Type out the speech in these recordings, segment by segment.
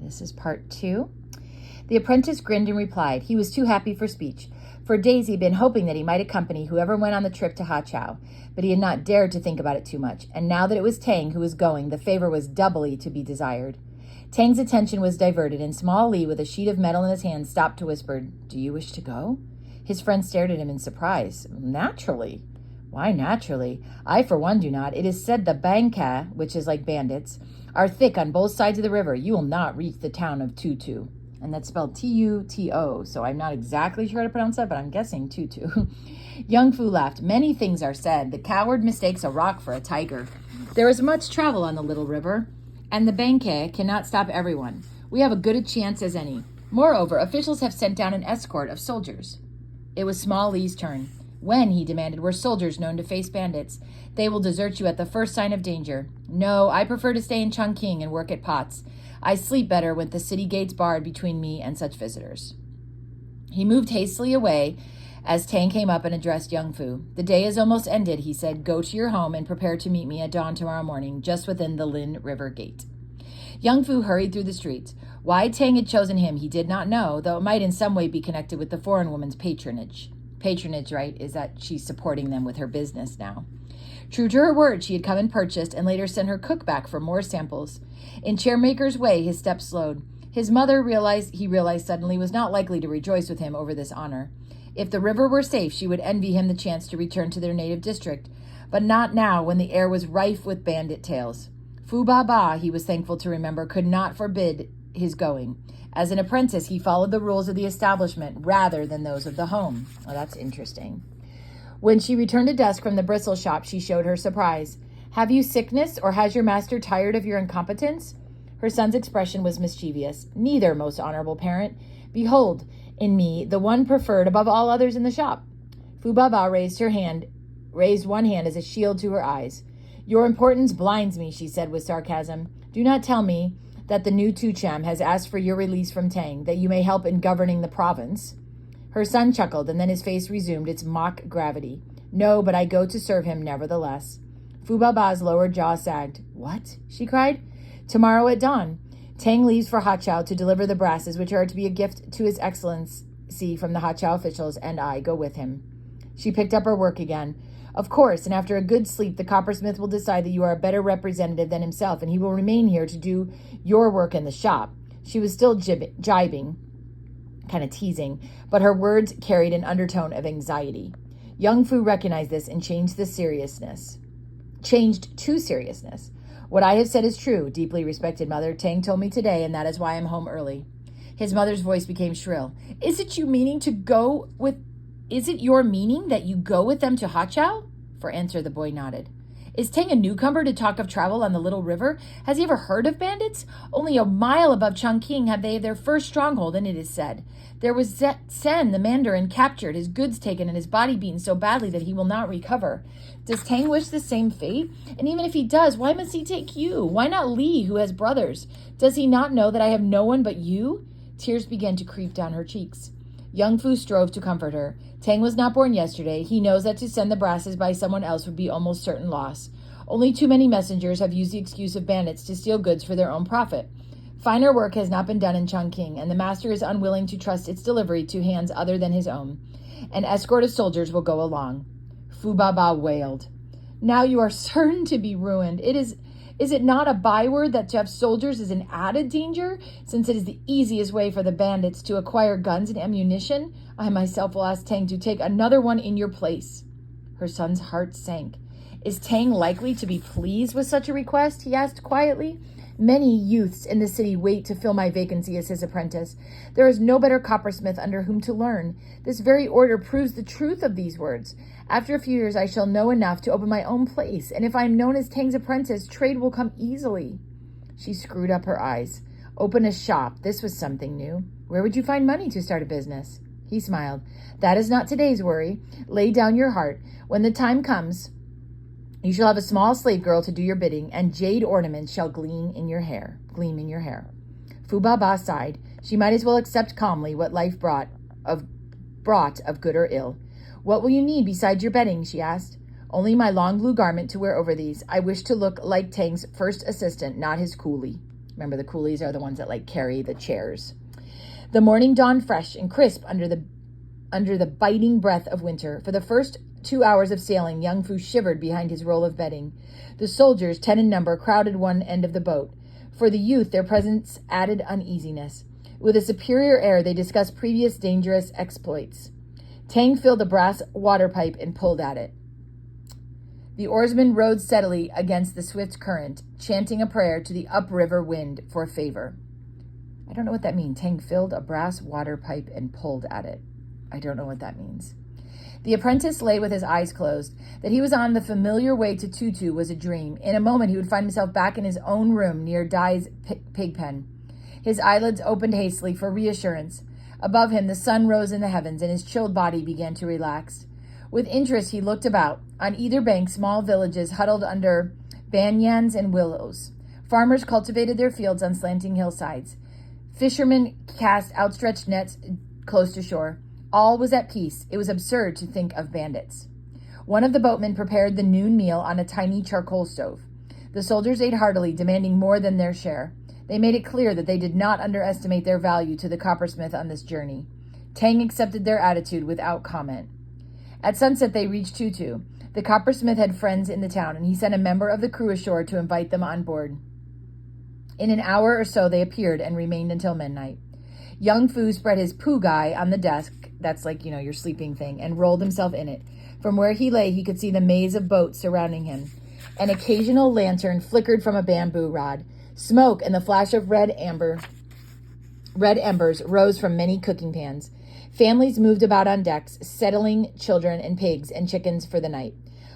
This is part 2. The apprentice grinned and replied. He was too happy for speech. For days he had been hoping that he might accompany whoever went on the trip to Hachau, but he had not dared to think about it too much, and now that it was Tang who was going, the favor was doubly to be desired. Tang's attention was diverted, and Small Lee, with a sheet of metal in his hand, stopped to whisper, "Do you wish to go?" His friend stared at him in surprise. "Naturally." "Why naturally? I, for one, do not. It is said the Banka, which is like bandits, are thick on both sides of the river. You will not reach the town of Tutu." And that's spelled Tuto, so I'm not exactly sure how to pronounce that, but I'm guessing Tutu. Young Fu laughed. "Many things are said. The coward mistakes a rock for a tiger. There is much travel on the little river, and the Banka cannot stop everyone. We have as good a chance as any. Moreover, officials have sent down an escort of soldiers." It was Small Lee's turn. "When," he demanded, "were soldiers known to face bandits? They will desert you at the first sign of danger." "No, I prefer to stay in Chungking and work at pots. I sleep better with the city gates barred between me and such visitors." He moved hastily away as Tang came up and addressed Young Fu. "The day is almost ended," he said. "Go to your home and prepare to meet me at dawn tomorrow morning, just within the Lin River gate." Young Fu hurried through the streets. Why Tang had chosen him he did not know, though it might in some way be connected with the foreign woman's patronage. Patronage, right, is that she's supporting them with her business now. True to her word, she had come and purchased and later sent her cook back for more samples. In Chairmaker's way, his steps slowed. His mother he realized suddenly, was not likely to rejoice with him over this honor. If the river were safe, she would envy him the chance to return to their native district, but not now when the air was rife with bandit tales. Fu Ba Ba, he was thankful to remember, could not forbid his going. As an apprentice, he followed the rules of the establishment rather than those of the home. Oh, that's interesting. When she returned to dusk from the bristle shop, she showed her surprise. "Have you sickness, or has your master tired of your incompetence?" Her son's expression was mischievous. "Neither, most honorable parent. Behold, in me, the one preferred above all others in the shop." Fu Ba Ba raised one hand as a shield to her eyes. "Your importance blinds me," she said with sarcasm. "Do not tell me that the new Tucham has asked for your release from Tang, that you may help in governing the province." Her son chuckled, and then his face resumed its mock gravity. "No, but I go to serve him nevertheless." Fu Ba Ba's lower jaw sagged. "What?" she cried. "Tomorrow at dawn. Tang leaves for Hachau to deliver the brasses, which are to be a gift to His Excellency from the Hachau officials, and I go with him." She picked up her work again. "Of course, and after a good sleep, the coppersmith will decide that you are a better representative than himself, and he will remain here to do your work in the shop." She was still jibing, kind of teasing, but her words carried an undertone of anxiety. Young Fu recognized this and changed to seriousness. "What I have said is true, deeply respected mother. Tang told me today, and that is why I'm home early." His mother's voice became shrill. Is it your meaning that you go with them to Hachau?" For answer, the boy nodded. "Is Tang a newcomer to talk of travel on the little river? Has he ever heard of bandits? Only a mile above Chungking have they their first stronghold, and it is said there was Sen, the mandarin, captured, his goods taken, and his body beaten so badly that he will not recover. Does Tang wish the same fate? And even if he does, why must he take you? Why not Li, who has brothers? Does he not know that I have no one but you?" Tears began to creep down her cheeks. Young Fu strove to comfort her. "Tang was not born yesterday. He knows that to send the brasses by someone else would be almost certain loss. Only too many messengers have used the excuse of bandits to steal goods for their own profit. Finer work has not been done in Chungking, and the master is unwilling to trust its delivery to hands other than his own. An escort of soldiers will go along." Fu Ba Ba wailed. "Now you are certain to be ruined. Is it not a byword that to have soldiers is an added danger, since it is the easiest way for the bandits to acquire guns and ammunition? I myself will ask Tang to take another one in your place." Her son's heart sank. "Is Tang likely to be pleased with such a request?" he asked quietly. "Many youths in the city wait to fill my vacancy as his apprentice. There is no better coppersmith under whom to learn. This very order proves the truth of these words. After a few years, I shall know enough to open my own place, and if I am known as Tang's apprentice, trade will come easily." She screwed up her eyes. "Open a shop. This was something new. Where would you find money to start a business?" He smiled. "That is not today's worry. Lay down your heart. When the time comes, you shall have a small slave girl to do your bidding, and jade ornaments shall gleam in your hair. Fu Ba Ba sighed. She might as well accept calmly what life brought of good or ill. "What will you need besides your bedding?" she asked. "Only my long blue garment to wear over these. I wish to look like Tang's first assistant, not his coolie." Remember, the coolies are the ones that carry the chairs. The morning dawned fresh and crisp under the biting breath of winter. For the first 2 hours of sailing, Young Fu shivered behind his roll of bedding. The soldiers, 10 in number, crowded one end of the boat. For the youth, their presence added uneasiness. With a superior air, they discussed previous dangerous exploits. Tang filled a brass water pipe and pulled at it. The oarsmen rowed steadily against the swift current, chanting a prayer to the upriver wind for favor. I don't know what that means. Tang filled a brass water pipe and pulled at it. I don't know what that means. The apprentice lay with his eyes closed. That he was on the familiar way to Tutu was a dream. In a moment, he would find himself back in his own room near Dai's pig pen. His eyelids opened hastily for reassurance. Above him, the sun rose in the heavens, and his chilled body began to relax. With interest, he looked about. On either bank, small villages huddled under banyans and willows. Farmers cultivated their fields on slanting hillsides. Fishermen cast outstretched nets close to shore. All was at peace. It was absurd to think of bandits. One of the boatmen prepared the noon meal on a tiny charcoal stove. The soldiers ate heartily, demanding more than their share. They made it clear that they did not underestimate their value to the coppersmith on this journey. Tang accepted their attitude without comment. At sunset, they reached Tutu. The coppersmith had friends in the town, and he sent a member of the crew ashore to invite them on board. In an hour or so, they appeared and remained until midnight. Young Fu spread his pu gai on the desk, that's your sleeping thing, and rolled himself in it. From where he lay, he could see the maze of boats surrounding him. An occasional lantern flickered from a bamboo rod. Smoke and the flash of red embers rose from many cooking pans. Families moved about on decks, settling children and pigs and chickens for the night.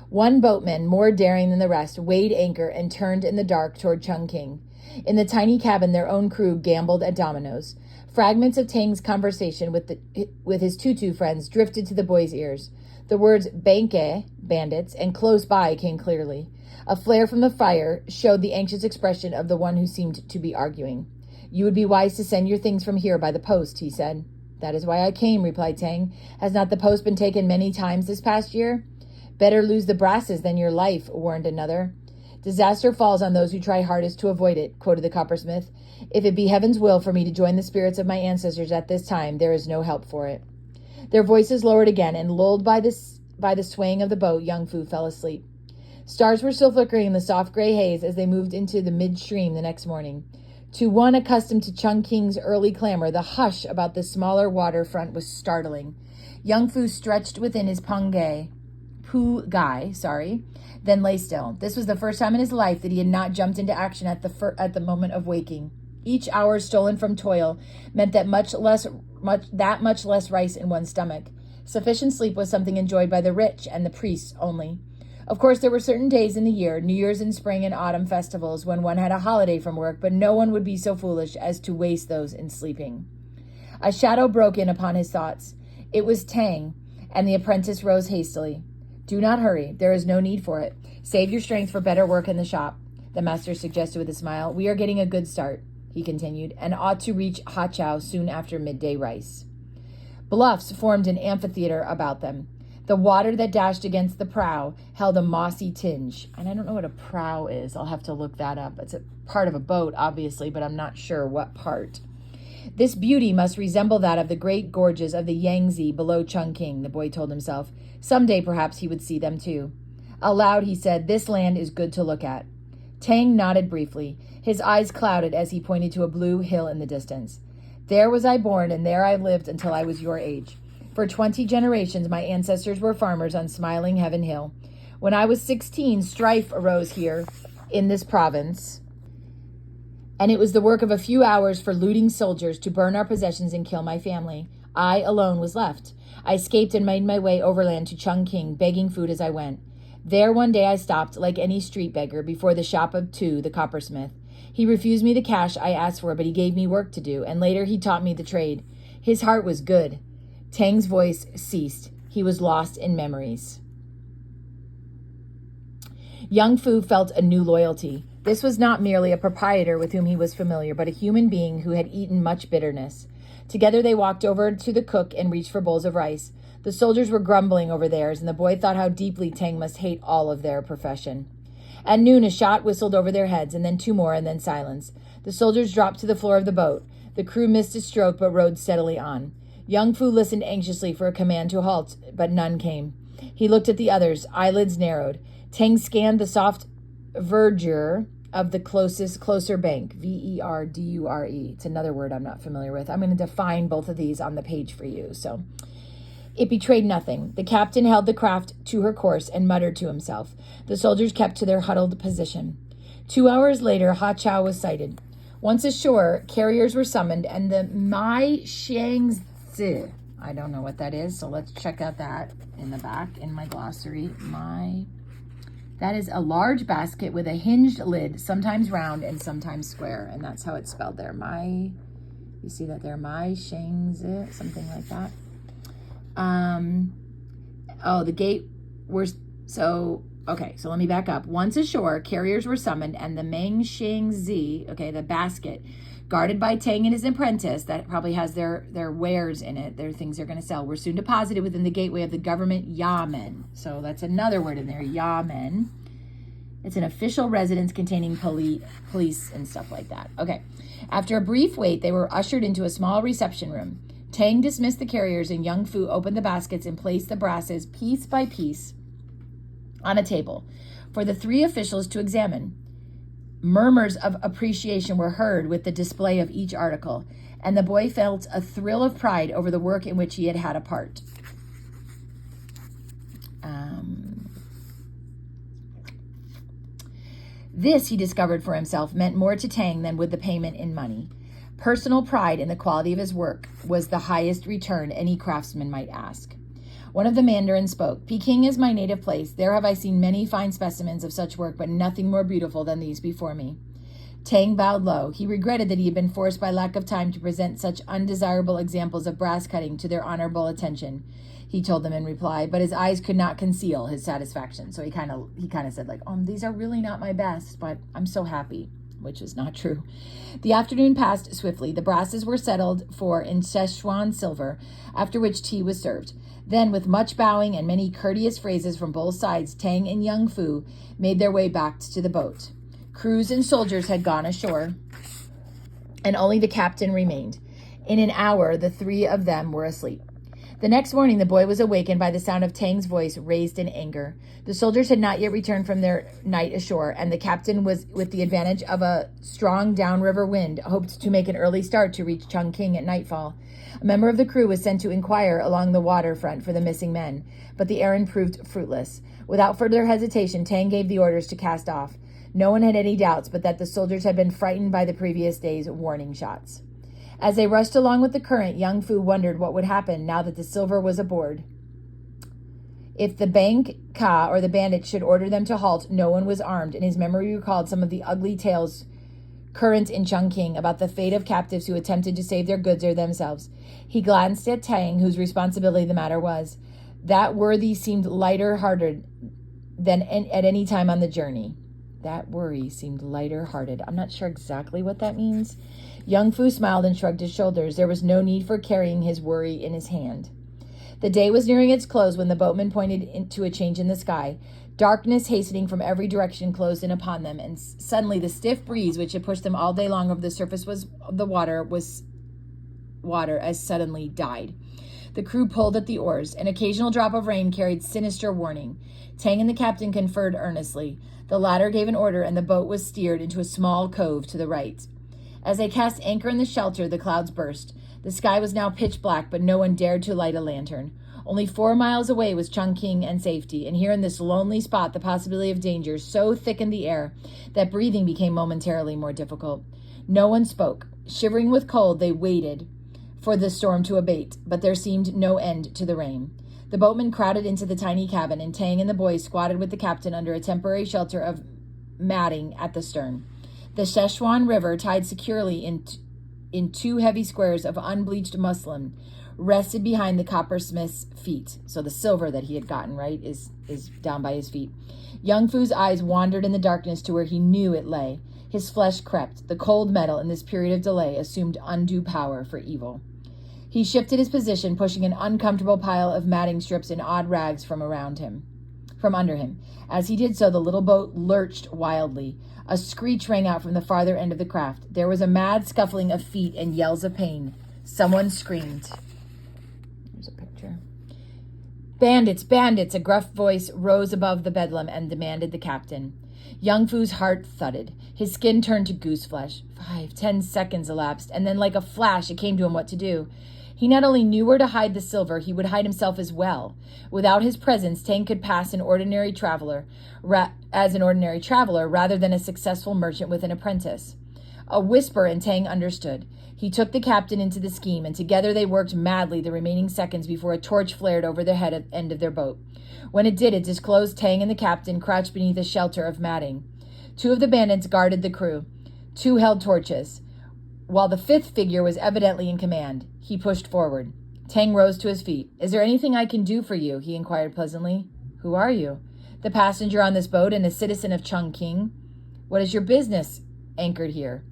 One boatman, more daring than the rest, weighed anchor and turned in the dark toward Chungking. In the tiny cabin, their own crew gambled at dominoes. Fragments of Tang's conversation with his Tutu friends drifted to the boy's ears. The words "banke," bandits, and "close by" came clearly. A flare from the fire showed the anxious expression of the one who seemed to be arguing. "You would be wise to send your things from here by the post," he said. "That is why I came," replied Tang. "Has not the post been taken many times this past year?" "Better lose the brasses than your life," warned another. "Disaster falls on those who try hardest to avoid it," quoted the coppersmith. "If it be heaven's will for me to join the spirits of my ancestors at this time, there is no help for it." Their voices lowered again, and lulled by the swaying of the boat, Young Fu fell asleep. Stars were still flickering in the soft gray haze as they moved into the midstream the next morning. To one accustomed to Chungking's early clamor, the hush about the smaller waterfront was startling. Young Fu stretched within his pu gai, then lay still. This was the first time in his life that he had not jumped into action at the moment of waking. Each hour stolen from toil meant that much less rice in one's stomach. Sufficient sleep was something enjoyed by the rich and the priests only. Of course, there were certain days in the year, New Year's and spring and autumn festivals, when one had a holiday from work, but no one would be so foolish as to waste those in sleeping. A shadow broke in upon his thoughts. It was Tang, and the apprentice rose hastily. "Do not hurry. There is no need for it. Save your strength for better work in the shop," the master suggested with a smile. "We are getting a good start," he continued, "and ought to reach Hachao soon after midday rice." Bluffs formed an amphitheater about them. The water that dashed against the prow held a mossy tinge. And I don't know what a prow is. I'll have to look that up. It's a part of a boat, obviously, but I'm not sure what part. This beauty must resemble that of the great gorges of the Yangtze below Chungking, the boy told himself. Someday, perhaps, he would see them too. Aloud, he said, "This land is good to look at." Tang nodded briefly. His eyes clouded as he pointed to a blue hill in the distance. "There was I born, and there I lived until I was your age. For 20 generations, my ancestors were farmers on Smiling Heaven Hill. When I was 16, strife arose here in this province, and it was the work of a few hours for looting soldiers to burn our possessions and kill my family. I alone was left. I escaped and made my way overland to Chungking, begging food as I went. There one day I stopped, like any street beggar, before the shop of Tu, the coppersmith. He refused me the cash I asked for, but he gave me work to do, and later he taught me the trade. His heart was good." Tang's voice ceased. He was lost in memories. Young Fu felt a new loyalty. This was not merely a proprietor with whom he was familiar, but a human being who had eaten much bitterness. Together they walked over to the cook and reached for bowls of rice. The soldiers were grumbling over theirs, and the boy thought how deeply Tang must hate all of their profession. At noon, a shot whistled over their heads, and then two more, and then silence. The soldiers dropped to the floor of the boat. The crew missed a stroke but rowed steadily on. Young Fu listened anxiously for a command to halt, but none came. He looked at the others, eyelids narrowed. Tang scanned the soft verdure of the closer bank. Verdure. It's another word I'm not familiar with. I'm going to define both of these on the page for you. So it betrayed nothing. The captain held the craft to her course and muttered to himself. The soldiers kept to their huddled position. 2 hours later, Ha Chao was sighted. Once ashore, carriers were summoned, and the Mai Shangzi, I don't know what that is, so let's check out that in the back in my glossary. That is a large basket with a hinged lid, sometimes round and sometimes square, and that's how it's spelled there. You see that there? Mai Shangzi, something like that. The gate so let me back up. Once ashore, carriers were summoned, and the Meng Shangzi, the basket, guarded by Tang and his apprentice, that probably has their wares in it, their things they're going to sell, were soon deposited within the gateway of the government yamen. So that's another word in there, yamen. It's an official residence containing police and stuff like that. Okay. After a brief wait, they were ushered into a small reception room. Tang dismissed the carriers, and Young Fu opened the baskets and placed the brasses piece by piece on a table for the three officials to examine. Murmurs of appreciation were heard with the display of each article, and the boy felt a thrill of pride over the work in which he had had a part. This, he discovered for himself, meant more to Tang than would the payment in money. Personal pride in the quality of his work was the highest return any craftsman might ask. One of the mandarins spoke. Peking is my native place. There have I seen many fine specimens of such work, but nothing more beautiful than these before me. Tang bowed low. He regretted that he had been forced by lack of time to present such undesirable examples of brass cutting to their honorable attention. He told them in reply, but his eyes could not conceal his satisfaction. So he kind of said, these are really not my best, but I'm so happy, which is not true. The afternoon passed swiftly. The brasses were settled for in Szechuan silver, after which tea was served. Then, with much bowing and many courteous phrases from both sides, Tang and Young Fu made their way back to the boat. Crews and soldiers had gone ashore, and only the captain remained. In an hour, the three of them were asleep. The next morning, the boy was awakened by the sound of Tang's voice, raised in anger. The soldiers had not yet returned from their night ashore, and the captain was, with the advantage of a strong downriver wind, hoped to make an early start to reach Chungking at nightfall. A member of the crew was sent to inquire along the waterfront for the missing men, but the errand proved fruitless. Without further hesitation, Tang gave the orders to cast off. No one had any doubts but that the soldiers had been frightened by the previous day's warning shots. As they rushed along with the current, Young Fu wondered what would happen now that the silver was aboard. If the Bank Ka or the bandits should order them to halt, no one was armed, and his memory recalled some of the ugly tales current in Chungking about the fate of captives who attempted to save their goods or themselves. He glanced at Tang, whose responsibility the matter was. That worthy seemed lighter-hearted than at any time on the journey. That worry seemed lighter-hearted. I'm not sure exactly what that means. Young Fu smiled and shrugged his shoulders. There was no need for carrying his worry in his hand. The day was nearing its close when the boatman pointed to a change in the sky. Darkness hastening from every direction closed in upon them, and suddenly the stiff breeze which had pushed them all day long over the surface of the water as suddenly died. The crew pulled at the oars. An occasional drop of rain carried sinister warning. Tang and the captain conferred earnestly. The latter gave an order, and the boat was steered into a small cove to the right. As they cast anchor in the shelter, the clouds burst. The sky was now pitch black, but no one dared to light a lantern. Only 4 miles away was Chungking and safety, and here in this lonely spot the possibility of danger so thickened the air that breathing became momentarily more difficult. No one spoke. Shivering with cold, they waited for the storm to abate, but there seemed no end to the rain. The boatmen crowded into the tiny cabin, and Tang and the boys squatted with the captain under a temporary shelter of matting at the stern. The Szechuan River, tied securely in 2 heavy squares of unbleached muslin, rested behind the coppersmith's feet. So the silver that he had gotten, right, is down by his feet. Young Fu's eyes wandered in the darkness to where he knew it lay. His flesh crept. The cold metal in this period of delay assumed undue power for evil. He shifted his position, pushing an uncomfortable pile of matting strips and odd rags from around him. from under him. As he did so, the little boat lurched wildly. A screech rang out from the farther end of the craft. There was a mad scuffling of feet and yells of pain. Someone screamed. There's a picture. Bandits, bandits! A gruff voice rose above the bedlam and demanded the captain. Young Fu's heart thudded. His skin turned to goose flesh. 5-10 seconds elapsed, and then like a flash it came to him what to do. He not only knew where to hide the silver, he would hide himself as well. Without his presence, Tang could pass as an ordinary traveler rather than a successful merchant with an apprentice. A whisper, and Tang understood. He took the captain into the scheme, and together they worked madly the remaining seconds before a torch flared over the end of their boat. When it did, it disclosed Tang and the captain crouched beneath a shelter of matting. 2 of the bandits guarded the crew. 2 held torches. While the 5th figure was evidently in command, he pushed forward. Tang rose to his feet. "Is there anything I can do for you?" he inquired pleasantly. "Who are you?" "The passenger on this boat and a citizen of Chungking." "What is your business anchored here?"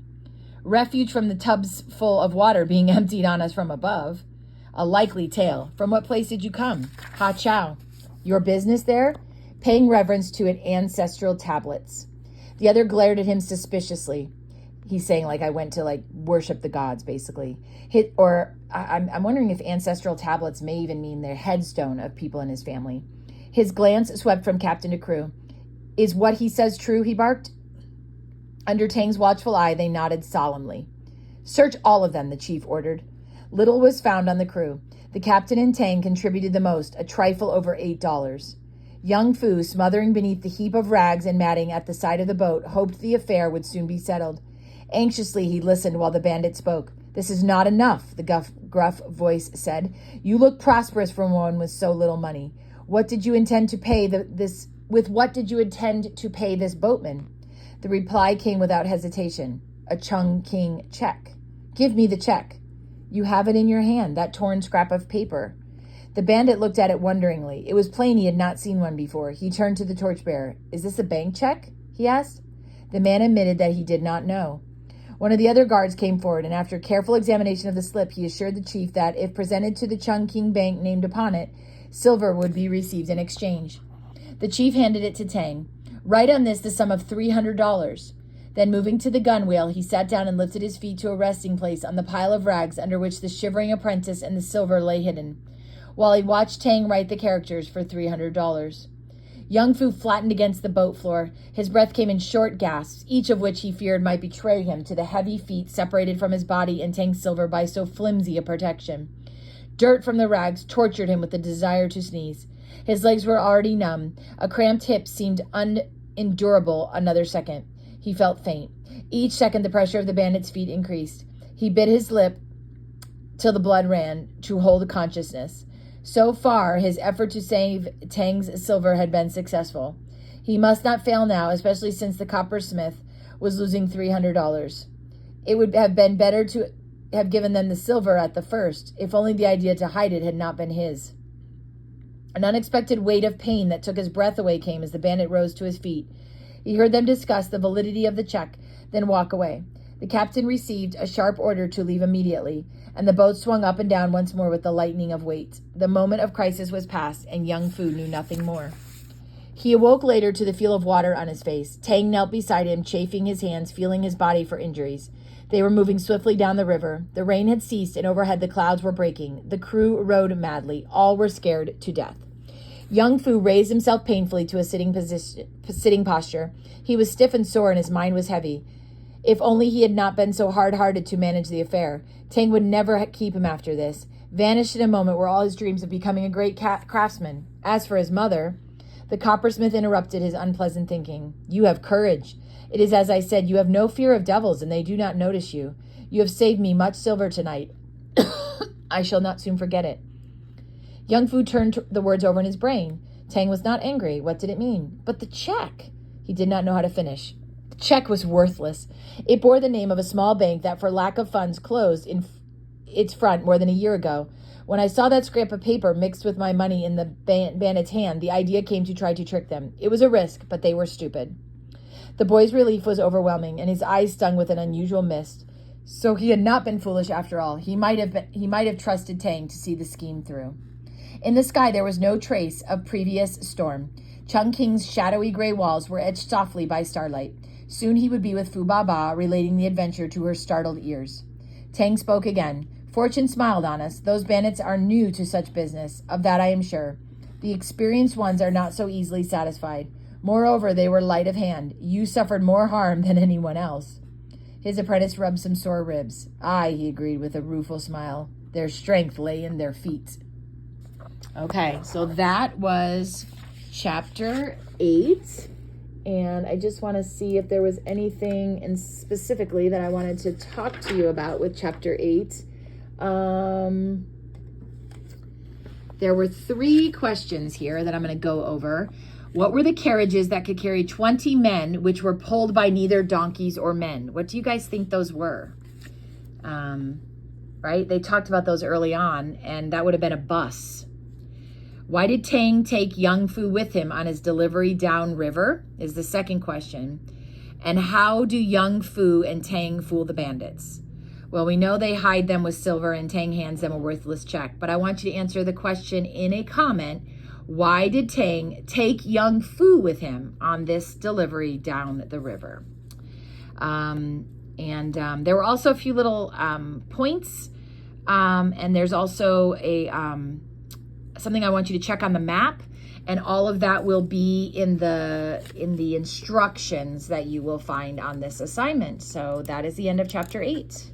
"Refuge from the tubs full of water being emptied on us from above." "A likely tale. From what place did you come?" "Ha Chao." "Your business there?" Paying reverence to it ancestral tablets. The other glared at him suspiciously. He's saying, like, I went to, worship the gods, basically. I'm wondering if ancestral tablets may even mean their headstone of people in his family. His glance swept from captain to crew. "Is what he says true?" he barked. Under Tang's watchful eye, they nodded solemnly. "Search all of them," the chief ordered. Little was found on the crew. The captain and Tang contributed the most, a trifle over $8. Young Fu, smothering beneath the heap of rags and matting at the side of the boat, hoped the affair would soon be settled. Anxiously, he listened while the bandit spoke. "This is not enough," the gruff voice said. "You look prosperous for one with so little money. What did you intend to pay With what did you intend to pay this boatman?" The reply came without hesitation. "A Chungking check." "Give me the check." "You have it in your hand, that torn scrap of paper." The bandit looked at it wonderingly. It was plain he had not seen one before. He turned to the torchbearer. "Is this a bank check?" he asked. The man admitted that he did not know. One of the other guards came forward, and after careful examination of the slip, he assured the chief that, if presented to the Chungking Bank named upon it, silver would be received in exchange. The chief handed it to Tang. "Write on this the sum of $300. Then, moving to the gunwale, he sat down and lifted his feet to a resting place on the pile of rags under which the shivering apprentice and the silver lay hidden, while he watched Tang write the characters for $300. Young Fu flattened against the boat floor. His breath came in short gasps, each of which he feared might betray him to the heavy feet separated from his body and Tang's silver by so flimsy a protection. Dirt from the rags tortured him with the desire to sneeze. His legs were already numb. A cramped hip seemed unendurable another second. He felt faint. Each second the pressure of the bandit's feet increased. He bit his lip till the blood ran to hold consciousness. So far, his effort to save Tang's silver had been successful. He must not fail now, especially since the coppersmith was losing $300. It would have been better to have given them the silver at the first, if only the idea to hide it had not been his. An unexpected weight of pain that took his breath away came as the bandit rose to his feet. He heard them discuss the validity of the check, then walk away. The captain received a sharp order to leave immediately, and the boat swung up and down once more with the lightening of weight. The moment of crisis was past, and young Fu knew nothing more. He awoke later to the feel of water on his face. Tang knelt beside him, chafing his hands, feeling his body for injuries. They were moving swiftly down the river. The rain had ceased, and overhead the clouds were breaking. The crew rowed madly. All were scared to death. Young Fu raised himself painfully to a sitting posture. He was stiff and sore, and his mind was heavy. If only he had not been so hard-hearted to manage the affair. Tang would never keep him after this. Vanished in a moment were all his dreams of becoming a great craftsman. As for his mother, the coppersmith interrupted his unpleasant thinking. "You have courage. It is as I said, you have no fear of devils, and they do not notice you. You have saved me much silver tonight. I shall not soon forget it." Young Fu turned the words over in his brain. Tang was not angry. What did it mean? But the check! He did not know how to finish. The check was worthless. It bore the name of a small bank that, for lack of funds, closed in its front more than a year ago. When I saw that scrap of paper mixed with my money in the bandit's hand, the idea came to try to trick them. It was a risk, but they were stupid. The boy's relief was overwhelming, and his eyes stung with an unusual mist. So he had not been foolish after all. He might have trusted Tang to see the scheme through. In the sky there was no trace of previous storm. Chungking's shadowy gray walls were etched softly by starlight. Soon he would be with Fu Ba Ba, relating the adventure to her startled ears. Tang spoke again. Fortune smiled on us. Those bandits are new to such business. Of that I am sure. The experienced ones are not so easily satisfied. Moreover, they were light of hand. You suffered more harm than anyone else. His apprentice rubbed some sore ribs. Aye, he agreed with a rueful smile. Their strength lay in their feet. Okay, so that was chapter 8. And I just want to see if there was anything in specifically that I wanted to talk to you about with chapter 8. There were 3 questions here that I'm going to go over. What were the carriages that could carry 20 men, which were pulled by neither donkeys or men? What do you guys think those were? Right? They talked about those early on, and that would have been a bus. Why did Tang take Young Fu with him on his delivery downriver? Is the second question. And how do Young Fu and Tang fool the bandits? Well, we know they hide them with silver and Tang hands them a worthless check, but I want you to answer the question in a comment. Why did Tang take Young Fu with him on this delivery down the river? There were also a few little points, and there's also a something I want you to check on the map, and all of that will be in the instructions that you will find on this assignment. So that is the end of chapter 8.